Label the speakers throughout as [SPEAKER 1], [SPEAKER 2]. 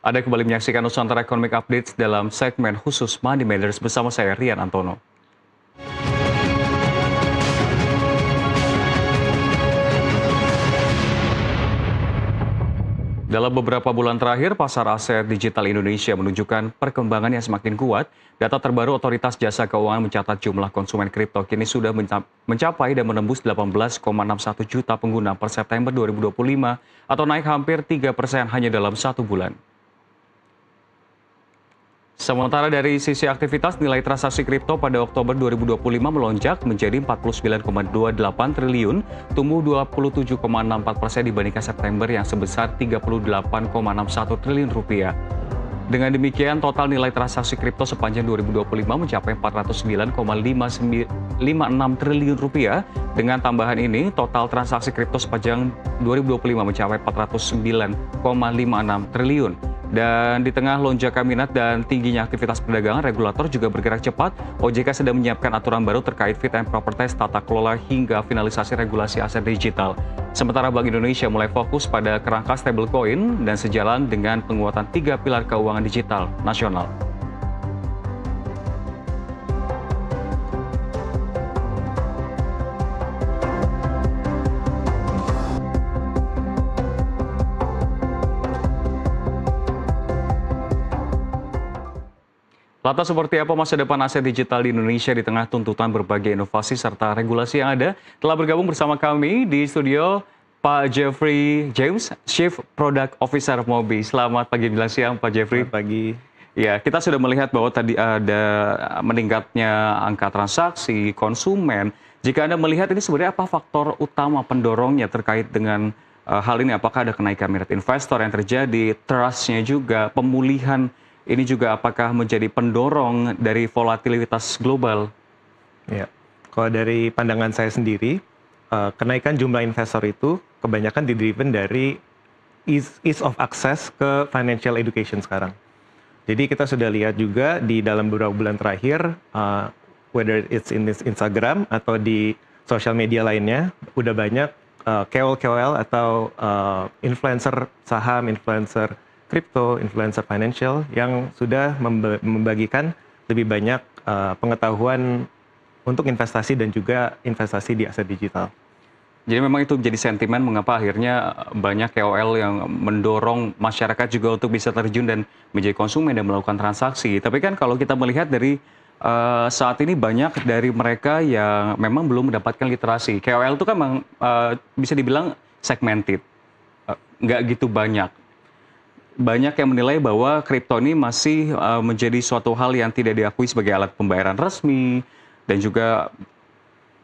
[SPEAKER 1] Anda kembali menyaksikan Nusantara Economic Updates dalam segmen khusus Money Matters bersama saya Rian Antono. Dalam beberapa bulan terakhir, pasar aset digital Indonesia menunjukkan perkembangan yang semakin kuat. Data terbaru Otoritas Jasa Keuangan mencatat jumlah konsumen kripto kini sudah mencapai dan menembus 18,61 juta pengguna per September 2025 atau naik hampir 3% hanya dalam satu bulan. Sementara dari sisi aktivitas, nilai transaksi kripto pada Oktober 2025 melonjak menjadi 49,28 triliun, tumbuh 27,64% dibandingkan September yang sebesar 38,61 triliun rupiah. Dengan demikian, total nilai transaksi kripto sepanjang 2025 mencapai 409,56 triliun rupiah. Dengan tambahan ini, total transaksi kripto sepanjang 2025 mencapai 409,56 triliun. Dan di tengah lonjakan minat dan tingginya aktivitas perdagangan, regulator juga bergerak cepat. OJK sedang menyiapkan aturan baru terkait fit and proper test, tata kelola hingga finalisasi regulasi aset digital. Sementara Bank Indonesia mulai fokus pada kerangka stablecoin dan sejalan dengan penguatan 3 pilar keuangan digital nasional. Lantas seperti apa masa depan aset digital di Indonesia di tengah tuntutan berbagai inovasi serta regulasi yang ada? Telah bergabung bersama kami di studio Pak Jeffrey James, Chief Product Officer Mobi. Selamat pagi dan siang Pak Jeffrey.
[SPEAKER 2] Selamat pagi.
[SPEAKER 1] Ya, kita sudah melihat bahwa tadi ada meningkatnya angka transaksi konsumen. Jika Anda melihat ini sebenarnya apa faktor utama pendorongnya terkait dengan hal ini? Apakah ada kenaikan minat investor yang terjadi, trust-nya juga, pemulihan ini juga apakah menjadi pendorong dari volatilitas global?
[SPEAKER 2] Ya, kalau dari pandangan saya sendiri, kenaikan jumlah investor itu kebanyakan didriven dari ease of access ke financial education sekarang. Jadi kita sudah lihat juga di dalam beberapa bulan terakhir, whether it's in Instagram atau di sosial media lainnya, udah banyak KOL atau influencer saham, influencer kripto, influencer financial yang sudah membagikan lebih banyak pengetahuan untuk investasi dan juga investasi di aset digital.
[SPEAKER 1] Jadi memang itu menjadi sentimen mengapa akhirnya banyak KOL yang mendorong masyarakat juga untuk bisa terjun dan menjadi konsumen dan melakukan transaksi. Tapi kan kalau kita melihat dari saat ini banyak dari mereka yang memang belum mendapatkan literasi. KOL itu kan memang bisa dibilang segmented, nggak gitu banyak. Banyak yang menilai bahwa kripto ini masih menjadi suatu hal yang tidak diakui sebagai alat pembayaran resmi dan juga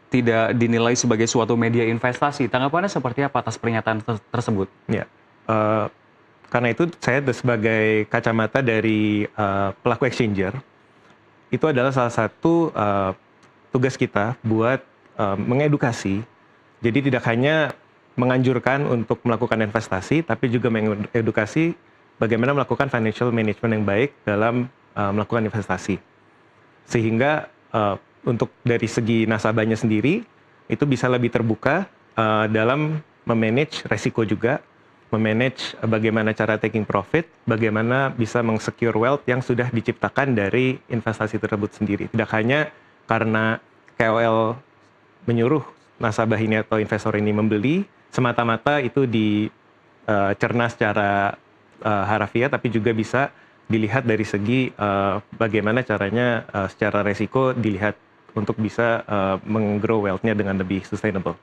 [SPEAKER 1] tidak dinilai sebagai suatu media investasi. Tanggapannya seperti apa atas pernyataan tersebut?
[SPEAKER 2] Ya, karena itu saya sebagai kacamata dari pelaku exchanger, itu adalah salah satu tugas kita buat mengedukasi. Jadi tidak hanya menganjurkan untuk melakukan investasi, tapi juga mengedukasi bagaimana melakukan financial management yang baik dalam melakukan investasi. Sehingga untuk dari segi nasabahnya sendiri, itu bisa lebih terbuka dalam memanage resiko juga, memanage bagaimana cara taking profit, bagaimana bisa mengsecure wealth yang sudah diciptakan dari investasi tersebut sendiri. Tidak hanya karena KOL menyuruh nasabah ini atau investor ini membeli, semata-mata itu dicerna secara harafiah, tapi juga bisa dilihat dari segi bagaimana caranya secara resiko dilihat untuk bisa meng-grow wealth-nya dengan lebih sustainable.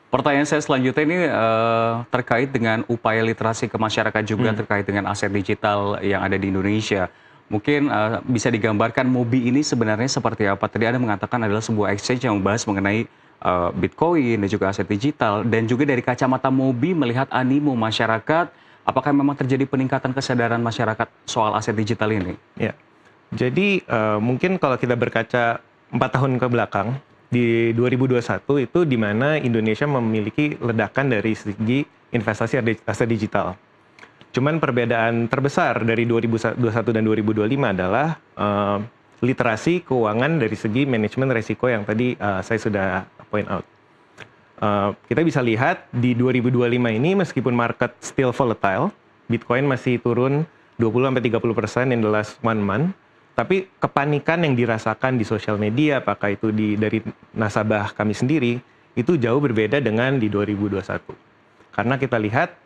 [SPEAKER 1] Pertanyaan saya selanjutnya ini terkait dengan upaya literasi ke masyarakat juga terkait dengan aset digital yang ada di Indonesia. Mungkin bisa digambarkan Mobi ini sebenarnya seperti apa? Tadi Anda mengatakan adalah sebuah exchange yang membahas mengenai Bitcoin dan juga aset digital. Dan juga dari kacamata Mobi melihat animo masyarakat, apakah memang terjadi peningkatan kesadaran masyarakat soal aset digital ini?
[SPEAKER 2] Ya, jadi mungkin kalau kita berkaca 4 tahun ke belakang, di 2021 itu di mana Indonesia memiliki ledakan dari segi investasi aset digital. Cuman perbedaan terbesar dari 2021 dan 2025 adalah literasi keuangan dari segi manajemen resiko yang tadi saya sudah point out. Kita bisa lihat di 2025 ini meskipun market still volatile, Bitcoin masih turun 20-30% in the last 1 month. Tapi kepanikan yang dirasakan di sosial media, apakah itu dari nasabah kami sendiri, itu jauh berbeda dengan di 2021. Karena kita lihat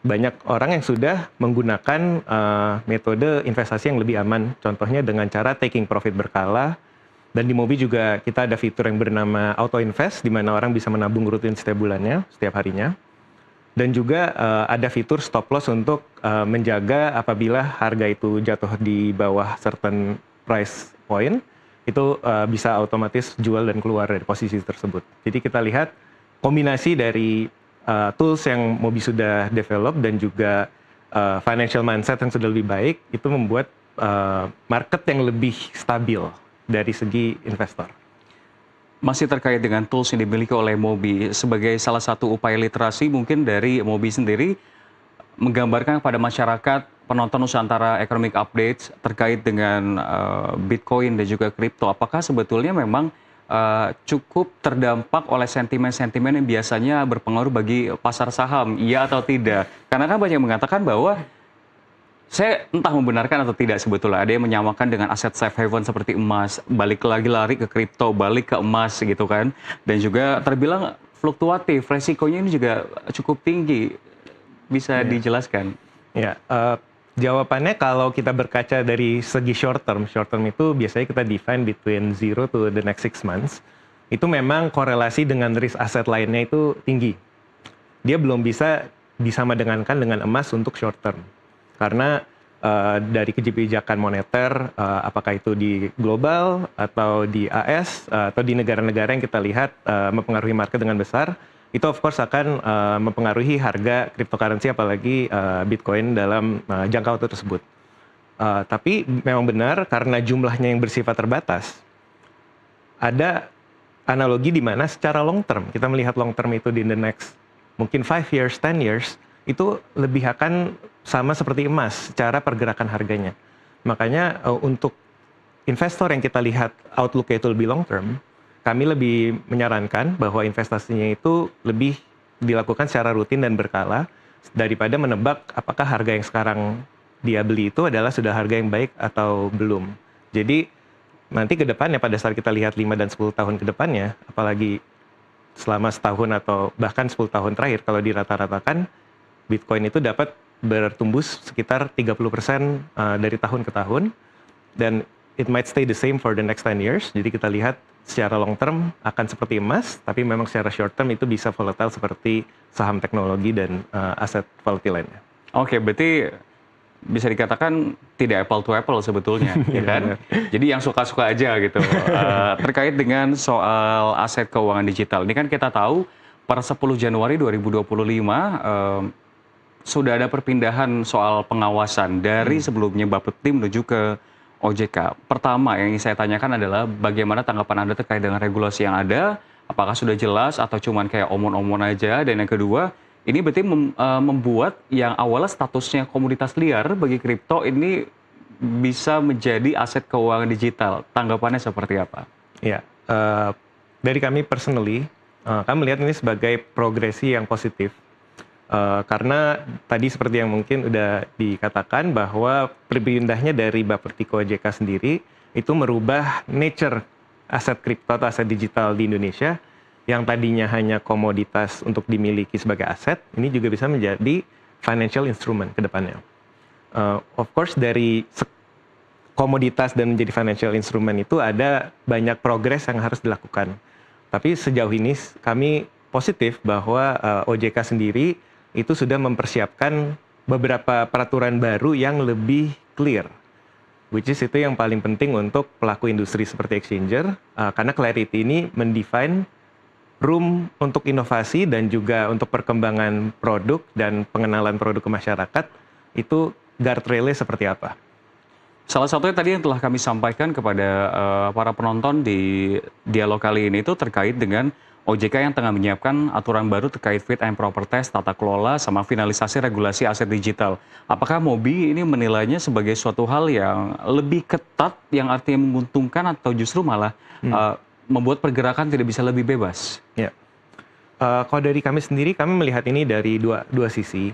[SPEAKER 2] banyak orang yang sudah menggunakan metode investasi yang lebih aman. Contohnya dengan cara taking profit berkala. Dan di Mobi juga kita ada fitur yang bernama Auto Invest, di mana orang bisa menabung rutin setiap bulannya, setiap harinya. Dan juga ada fitur stop loss untuk menjaga apabila harga itu jatuh di bawah certain price point, itu bisa otomatis jual dan keluar dari posisi tersebut. Jadi kita lihat kombinasi dari tools yang Mobi sudah develop dan juga financial mindset yang sudah lebih baik, itu membuat market yang lebih stabil dari segi investor.
[SPEAKER 1] Masih terkait dengan tools yang dimiliki oleh Mobi, sebagai salah satu upaya literasi mungkin dari Mobi sendiri menggambarkan kepada masyarakat penonton Nusantara Economic Updates terkait dengan Bitcoin dan juga kripto. Apakah sebetulnya memang cukup terdampak oleh sentimen-sentimen yang biasanya berpengaruh bagi pasar saham, iya atau tidak? Karena kan banyak yang mengatakan bahwa saya entah membenarkan atau tidak sebetulnya. Ada yang menyamakan dengan aset safe haven seperti emas, balik lagi lari ke kripto, balik ke emas gitu kan. Dan juga terbilang fluktuatif, resikonya ini juga cukup tinggi. Bisa dijelaskan?
[SPEAKER 2] Ya, jawabannya kalau kita berkaca dari segi short term itu biasanya kita define between 0 to the next 6 months. Itu memang korelasi dengan risk aset lainnya itu tinggi. Dia belum bisa disamadengankan dengan emas untuk short term. Karena dari kebijakan moneter, apakah itu di global atau di AS atau di negara-negara yang kita lihat mempengaruhi market dengan besar, itu of course akan mempengaruhi harga cryptocurrency apalagi Bitcoin dalam jangka waktu tersebut. Tapi memang benar karena jumlahnya yang bersifat terbatas, ada analogi di mana secara long term, kita melihat long term itu di the next mungkin 5 years, 10 years, itu lebih akan sama seperti emas secara pergerakan harganya. Makanya untuk investor yang kita lihat outlook-nya itu lebih long term, kami lebih menyarankan bahwa investasinya itu lebih dilakukan secara rutin dan berkala daripada menebak apakah harga yang sekarang dia beli itu adalah sudah harga yang baik atau belum. Jadi nanti ke depannya pada saat kita lihat 5 dan 10 tahun ke depannya, apalagi selama setahun atau bahkan 10 tahun terakhir, kalau dirata-ratakan Bitcoin itu dapat bertumbuh sekitar 30% dari tahun ke tahun, dan it might stay the same for the next 10 years. Jadi kita lihat secara long term akan seperti emas, tapi memang secara short term itu bisa volatile seperti saham teknologi dan aset volatile lainnya.
[SPEAKER 1] Oke, berarti bisa dikatakan tidak apple to apple sebetulnya, ya kan? Jadi yang suka-suka aja gitu. Terkait dengan soal aset keuangan digital, ini kan kita tahu per 10 Januari 2025 sudah ada perpindahan soal pengawasan dari sebelumnya Bapepti menuju ke OJK. Pertama yang ingin saya tanyakan adalah bagaimana tanggapan Anda terkait dengan regulasi yang ada? Apakah sudah jelas atau cuman kayak omon-omon aja? Dan yang kedua, ini berarti membuat yang awalnya statusnya komoditas liar bagi kripto ini bisa menjadi aset keuangan digital. Tanggapannya seperti apa?
[SPEAKER 2] Ya, dari kami personally, kami melihat ini sebagai progresi yang positif. Karena tadi seperti yang mungkin udah dikatakan bahwa perpindahnya dari Bapepti ke OJK sendiri itu merubah nature aset kripto atau aset digital di Indonesia yang tadinya hanya komoditas untuk dimiliki sebagai aset, ini juga bisa menjadi financial instrument ke depannya. Of course dari komoditas dan menjadi financial instrument itu ada banyak progres yang harus dilakukan. Tapi sejauh ini kami positif bahwa OJK sendiri itu sudah mempersiapkan beberapa peraturan baru yang lebih clear. Which is itu yang paling penting untuk pelaku industri seperti exchanger, karena clarity ini mendefine room untuk inovasi dan juga untuk perkembangan produk dan pengenalan produk ke masyarakat, itu guardrailnya seperti apa.
[SPEAKER 1] Salah satunya tadi yang telah kami sampaikan kepada para penonton di dialog kali ini itu terkait dengan OJK yang tengah menyiapkan aturan baru terkait fit and proper test, tata kelola, sama finalisasi regulasi aset digital. Apakah Mobi ini menilainya sebagai suatu hal yang lebih ketat, yang artinya menguntungkan, atau justru malah membuat pergerakan tidak bisa lebih bebas?
[SPEAKER 2] Ya, kalau dari kami sendiri, kami melihat ini dari dua sisi.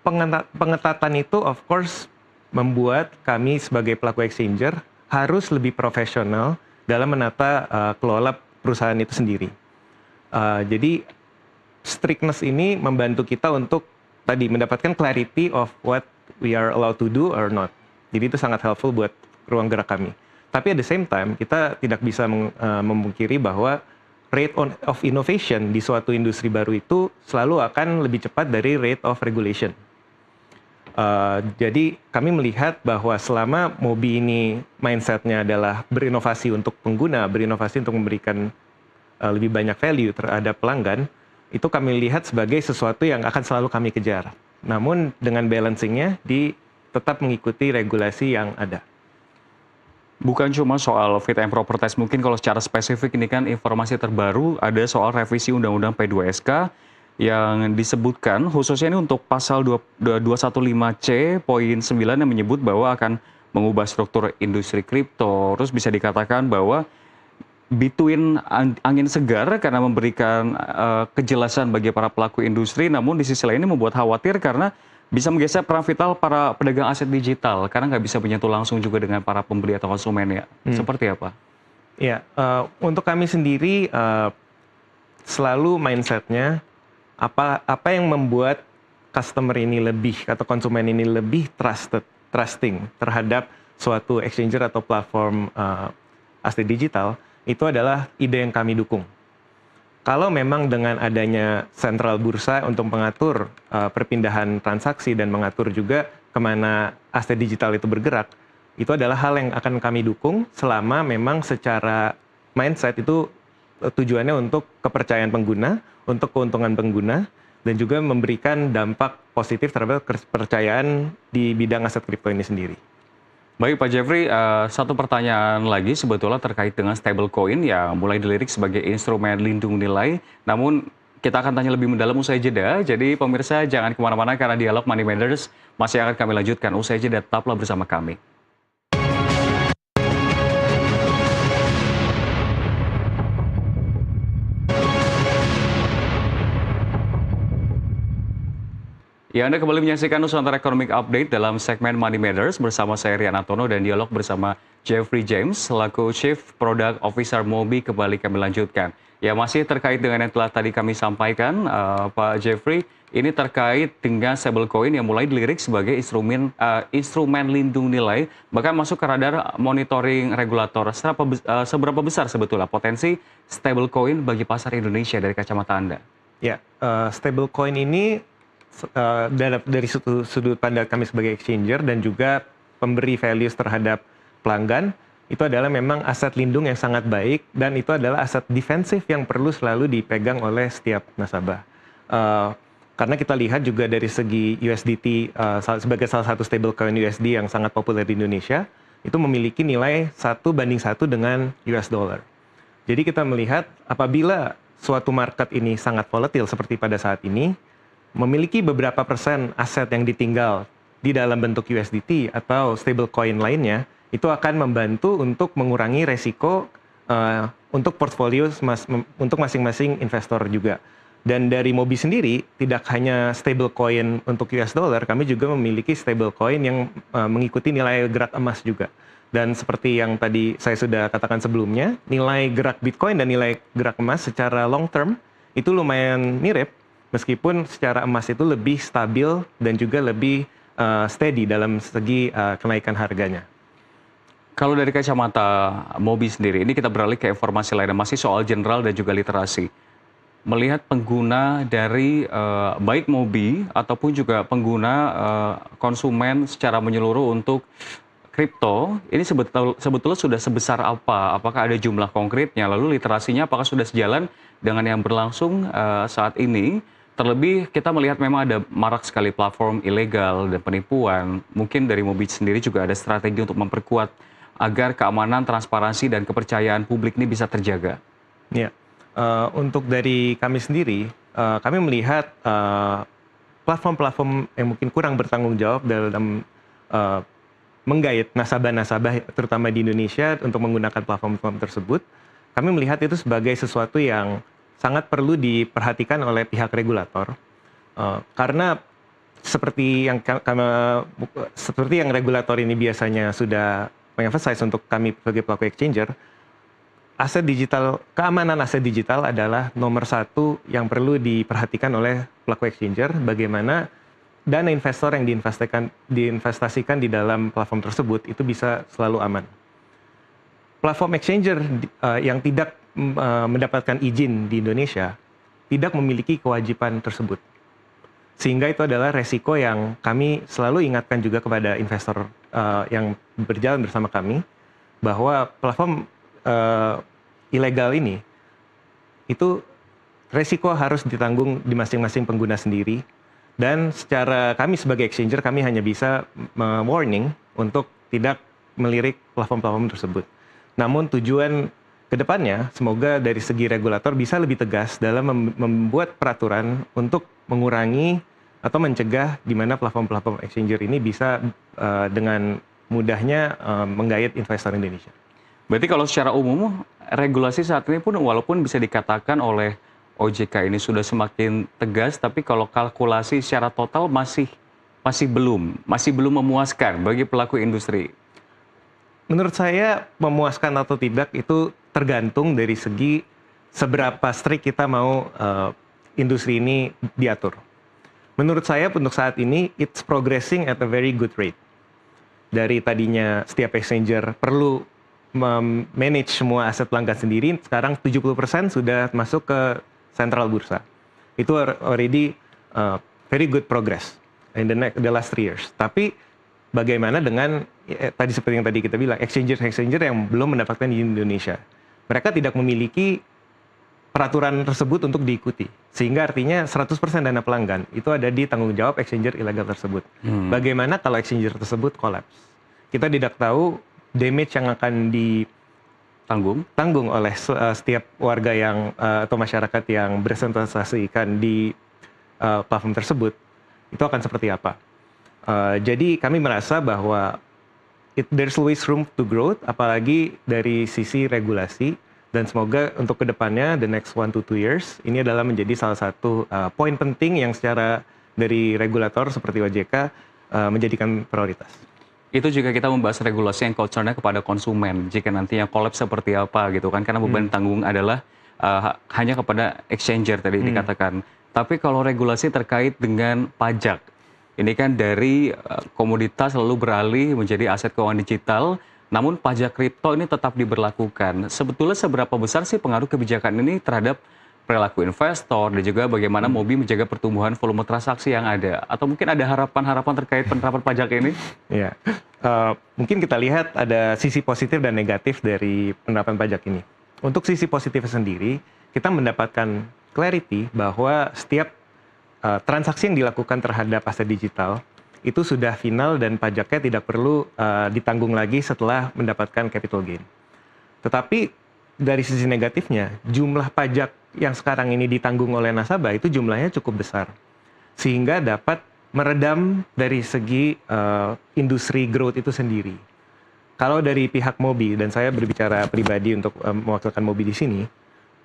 [SPEAKER 2] pengetatan itu of course membuat kami sebagai pelaku exchanger harus lebih profesional dalam menata kelola perusahaan itu sendiri. Jadi strictness ini membantu kita untuk tadi mendapatkan clarity of what we are allowed to do or not. Jadi itu sangat helpful buat ruang gerak kami. Tapi at the same time kita tidak bisa memungkiri bahwa rate of innovation di suatu industri baru itu selalu akan lebih cepat dari rate of regulation. Jadi kami melihat bahwa selama Mobi ini mindsetnya adalah berinovasi untuk pengguna, berinovasi untuk memberikan lebih banyak value terhadap pelanggan, itu kami lihat sebagai sesuatu yang akan selalu kami kejar. Namun dengan balancingnya tetap mengikuti regulasi yang ada.
[SPEAKER 1] Bukan cuma soal fit and proper test, mungkin kalau secara spesifik ini kan informasi terbaru ada soal revisi Undang-Undang P2SK yang disebutkan khususnya ini untuk pasal 215C poin 9 yang menyebut bahwa akan mengubah struktur industri kripto. Terus bisa dikatakan bahwa between angin segar karena memberikan kejelasan bagi para pelaku industri, namun di sisi lain ini membuat khawatir karena bisa menggeser peran vital para pedagang aset digital karena nggak bisa menyentuh langsung juga dengan para pembeli atau konsumen ya. Seperti apa?
[SPEAKER 2] Ya, untuk kami sendiri selalu mindsetnya apa yang membuat customer ini lebih atau konsumen ini lebih trusting terhadap suatu exchanger atau platform aset digital, itu adalah ide yang kami dukung. Kalau memang dengan adanya sentral bursa untuk mengatur perpindahan transaksi dan mengatur juga kemana aset digital itu bergerak, itu adalah hal yang akan kami dukung selama memang secara mindset itu tujuannya untuk kepercayaan pengguna, untuk keuntungan pengguna, dan juga memberikan dampak positif terhadap kepercayaan di bidang aset kripto ini sendiri.
[SPEAKER 1] Baik Pak Jeffrey, satu pertanyaan lagi sebetulnya terkait dengan stablecoin yang mulai dilirik sebagai instrumen lindung nilai. Namun kita akan tanya lebih mendalam usai jeda. Jadi pemirsa jangan kemana-mana karena dialog Money Matters masih akan kami lanjutkan usai jeda. Tetaplah bersama kami. Ya, Anda kembali menyaksikan Nusantara Economic Update dalam segmen Money Matters bersama saya Rian Antono dan dialog bersama Jeffrey James selaku Chief Product Officer Mobi kembali kami lanjutkan. Ya, masih terkait dengan yang telah tadi kami sampaikan, Pak Jeffrey, ini terkait dengan stablecoin yang mulai dilirik sebagai instrumen lindung nilai, bahkan masuk ke radar monitoring regulator. Seberapa besar sebetulnya potensi stablecoin bagi pasar Indonesia dari kacamata Anda?
[SPEAKER 2] Ya, stablecoin ini dari sudut pandang kami sebagai exchanger dan juga pemberi values terhadap pelanggan, itu adalah memang aset lindung yang sangat baik dan itu adalah aset defensif yang perlu selalu dipegang oleh setiap nasabah. Karena kita lihat juga dari segi USDT sebagai salah satu stablecoin USD yang sangat populer di Indonesia, itu memiliki nilai 1:1 dengan US dollar. Jadi kita melihat apabila suatu market ini sangat volatile seperti pada saat ini, memiliki beberapa persen aset yang ditinggal di dalam bentuk USDT atau stablecoin lainnya, itu akan membantu untuk mengurangi resiko untuk portfolio untuk masing-masing investor juga. Dan dari Mobi sendiri, tidak hanya stablecoin untuk US dollar, kami juga memiliki stablecoin yang mengikuti nilai gerak emas juga. Dan seperti yang tadi saya sudah katakan sebelumnya, nilai gerak Bitcoin dan nilai gerak emas secara long term itu lumayan mirip, meskipun secara emas itu lebih stabil dan juga lebih steady dalam segi kenaikan harganya.
[SPEAKER 1] Kalau dari kacamata Mobi sendiri, ini kita beralih ke informasi lain, masih soal general dan juga literasi. Melihat pengguna dari baik Mobi ataupun juga pengguna konsumen secara menyeluruh untuk kripto, ini sebetulnya sudah sebesar apa? Apakah ada jumlah konkretnya? Lalu literasinya apakah sudah sejalan dengan yang berlangsung saat ini? Terlebih kita melihat memang ada marak sekali platform ilegal dan penipuan. Mungkin dari Mobi sendiri juga ada strategi untuk memperkuat agar keamanan, transparansi, dan kepercayaan publik ini bisa terjaga.
[SPEAKER 2] Ya, untuk dari kami sendiri, kami melihat platform-platform yang mungkin kurang bertanggung jawab dalam menggait nasabah-nasabah, terutama di Indonesia, untuk menggunakan platform-platform tersebut. Kami melihat itu sebagai sesuatu yang sangat perlu diperhatikan oleh pihak regulator, karena seperti yang regulator ini biasanya sudah mengemphasize untuk kami sebagai pelaku exchanger, keamanan aset digital adalah nomor satu yang perlu diperhatikan oleh pelaku exchanger. Bagaimana dana investor yang diinvestasikan di dalam platform tersebut itu bisa selalu aman. Platform exchanger yang tidak mendapatkan izin di Indonesia tidak memiliki kewajiban tersebut. Sehingga itu adalah resiko yang kami selalu ingatkan juga kepada investor yang berjalan bersama kami, bahwa platform ilegal ini itu resiko harus ditanggung di masing-masing pengguna sendiri, dan secara kami sebagai exchanger kami hanya bisa warning untuk tidak melirik platform-platform tersebut. Namun tujuan kedepannya semoga dari segi regulator bisa lebih tegas dalam membuat peraturan untuk mengurangi atau mencegah di mana platform-platform exchanger ini bisa dengan mudahnya menggait investor Indonesia.
[SPEAKER 1] Berarti kalau secara umum, regulasi saat ini pun walaupun bisa dikatakan oleh OJK ini sudah semakin tegas, tapi kalau kalkulasi secara total masih belum memuaskan bagi pelaku industri.
[SPEAKER 2] Menurut saya memuaskan atau tidak itu tergantung dari segi seberapa strict kita mau industri ini diatur. Menurut saya untuk saat ini it's progressing at a very good rate. Dari tadinya setiap exchanger perlu manage semua aset pelanggan sendiri, sekarang 70% sudah masuk ke sentral bursa. Itu already very good progress in the last 3 years. Tapi bagaimana dengan tadi seperti yang tadi kita bilang, exchanger yang belum mendapatkan izin di Indonesia. Mereka tidak memiliki peraturan tersebut untuk diikuti. Sehingga artinya 100% dana pelanggan itu ada di tanggung jawab exchanger ilegal tersebut. Bagaimana kalau exchanger tersebut collapse? Kita tidak tahu damage yang akan ditanggung oleh setiap warga yang atau masyarakat yang bertransaksikan di platform tersebut itu akan seperti apa. Jadi kami merasa bahwa there's always room to grow, apalagi dari sisi regulasi, dan semoga untuk kedepannya the next 1 to 2 years ini adalah menjadi salah satu poin penting yang secara dari regulator seperti OJK menjadikan prioritas.
[SPEAKER 1] Itu juga kita membahas regulasi yang concernnya kepada konsumen, jika nantinya collapse seperti apa gitu kan, karena beban tanggung adalah hanya kepada exchanger tadi dikatakan. Tapi kalau regulasi terkait dengan pajak, ini kan dari komoditas lalu beralih menjadi aset keuangan digital, namun pajak kripto ini tetap diberlakukan. Sebetulnya seberapa besar sih pengaruh kebijakan ini terhadap perilaku investor dan juga bagaimana Mobi menjaga pertumbuhan volume transaksi yang ada? Atau mungkin ada harapan-harapan terkait penerapan pajak ini?
[SPEAKER 2] Ya, mungkin kita lihat ada sisi positif dan negatif dari penerapan pajak ini. Untuk sisi positif sendiri, kita mendapatkan clarity bahwa setiap transaksi yang dilakukan terhadap aset digital itu sudah final dan pajaknya tidak perlu ditanggung lagi setelah mendapatkan capital gain. Tetapi dari sisi negatifnya, jumlah pajak yang sekarang ini ditanggung oleh nasabah itu jumlahnya cukup besar. Sehingga dapat meredam dari segi industri growth itu sendiri. Kalau dari pihak Mobi, dan saya berbicara pribadi untuk mewakilkan Mobi di sini,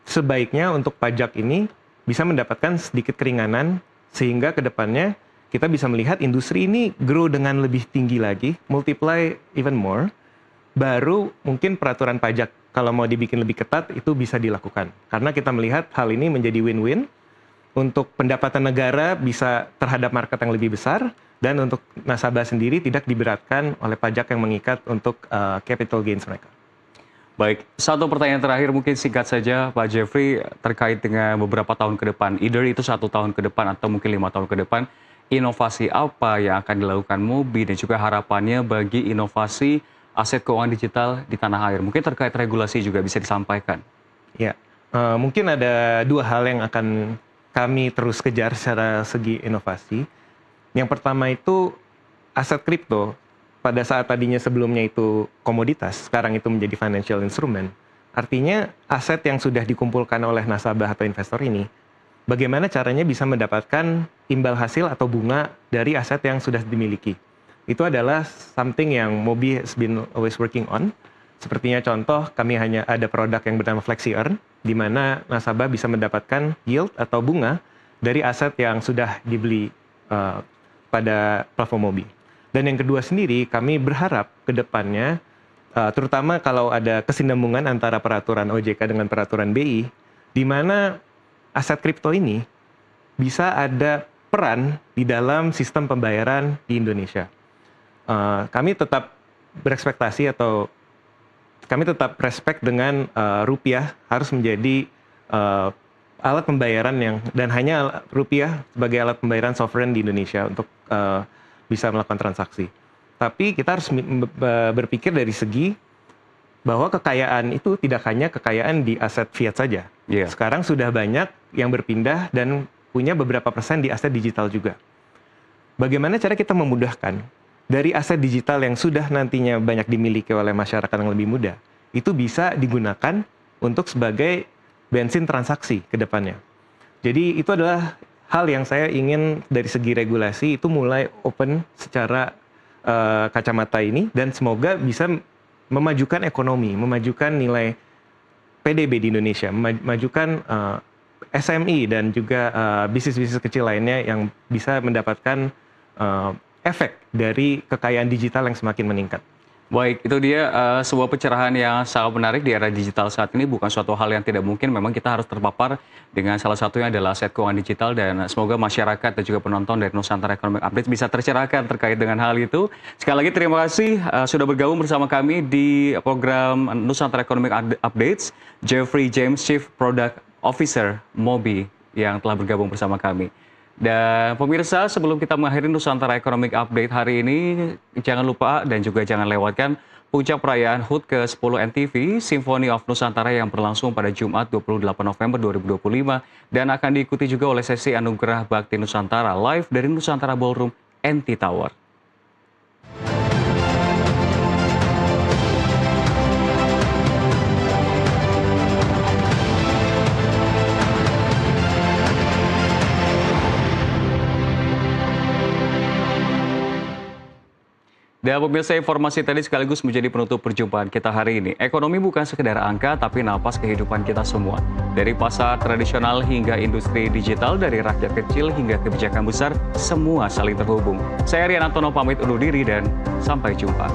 [SPEAKER 2] sebaiknya untuk pajak ini bisa mendapatkan sedikit keringanan, sehingga ke depannya kita bisa melihat industri ini grow dengan lebih tinggi lagi, multiply even more, baru mungkin peraturan pajak kalau mau dibikin lebih ketat itu bisa dilakukan. Karena kita melihat hal ini menjadi win-win, untuk pendapatan negara bisa terhadap market yang lebih besar, dan untuk nasabah sendiri tidak diberatkan oleh pajak yang mengikat untuk capital gains mereka.
[SPEAKER 1] Baik, satu pertanyaan terakhir mungkin singkat saja Pak Jeffrey terkait dengan beberapa tahun ke depan, either itu 1 tahun ke depan atau mungkin 5 tahun ke depan, inovasi apa yang akan dilakukan Mobi dan juga harapannya bagi inovasi aset keuangan digital di tanah air? Mungkin terkait regulasi juga bisa disampaikan.
[SPEAKER 2] Ya, mungkin ada 2 hal yang akan kami terus kejar secara segi inovasi. Yang pertama itu aset kripto. Pada saat tadinya sebelumnya itu komoditas, sekarang itu menjadi financial instrument. Artinya aset yang sudah dikumpulkan oleh nasabah atau investor ini, bagaimana caranya bisa mendapatkan imbal hasil atau bunga dari aset yang sudah dimiliki. Itu adalah something yang Mobi has been always working on. Sepertinya contoh, kami hanya ada produk yang bernama Flexi Earn, di mana nasabah bisa mendapatkan yield atau bunga dari aset yang sudah dibeli pada platform Mobi. Dan yang kedua sendiri, kami berharap ke depannya, terutama kalau ada kesinambungan antara peraturan OJK dengan peraturan BI, di mana aset kripto ini bisa ada peran di dalam sistem pembayaran di Indonesia. Kami tetap berekspektasi atau kami tetap respect dengan rupiah harus menjadi alat pembayaran dan hanya rupiah sebagai alat pembayaran sovereign di Indonesia untuk bisa melakukan transaksi. Tapi kita harus berpikir dari segi bahwa kekayaan itu tidak hanya kekayaan di aset fiat saja.
[SPEAKER 1] Yeah.
[SPEAKER 2] Sekarang sudah banyak yang berpindah dan punya beberapa persen di aset digital juga. Bagaimana cara kita memudahkan dari aset digital yang sudah nantinya banyak dimiliki oleh masyarakat yang lebih muda, itu bisa digunakan untuk sebagai bensin transaksi ke depannya. Jadi itu adalah hal yang saya ingin dari segi regulasi itu mulai open secara kacamata ini, dan semoga bisa memajukan ekonomi, memajukan nilai PDB di Indonesia, memajukan SME dan juga bisnis-bisnis kecil lainnya yang bisa mendapatkan efek dari kekayaan digital yang semakin meningkat.
[SPEAKER 1] Baik, itu dia sebuah pencerahan yang sangat menarik di era digital saat ini. Bukan suatu hal yang tidak mungkin, memang kita harus terpapar dengan salah satunya adalah aset keuangan digital, dan semoga masyarakat dan juga penonton dari Nusantara Economic Update bisa tercerahkan terkait dengan hal itu. Sekali lagi terima kasih sudah bergabung bersama kami di program Nusantara Economic Updates, Jeffrey James, Chief Product Officer Mobi, yang telah bergabung bersama kami. Dan pemirsa, sebelum kita mengakhiri Nusantara Economic Update hari ini, jangan lupa dan juga jangan lewatkan puncak perayaan HUT ke-10 NTV Symphony of Nusantara yang berlangsung pada Jumat 28 November 2025 dan akan diikuti juga oleh sesi Anugerah Bakti Nusantara live dari Nusantara Ballroom NT Tower. Dan pemirsa, informasi tadi sekaligus menjadi penutup perjumpaan kita hari ini. Ekonomi bukan sekedar angka, tapi napas kehidupan kita semua. Dari pasar tradisional hingga industri digital, dari rakyat kecil hingga kebijakan besar, semua saling terhubung. Saya Rian Antono pamit undur diri dan sampai jumpa.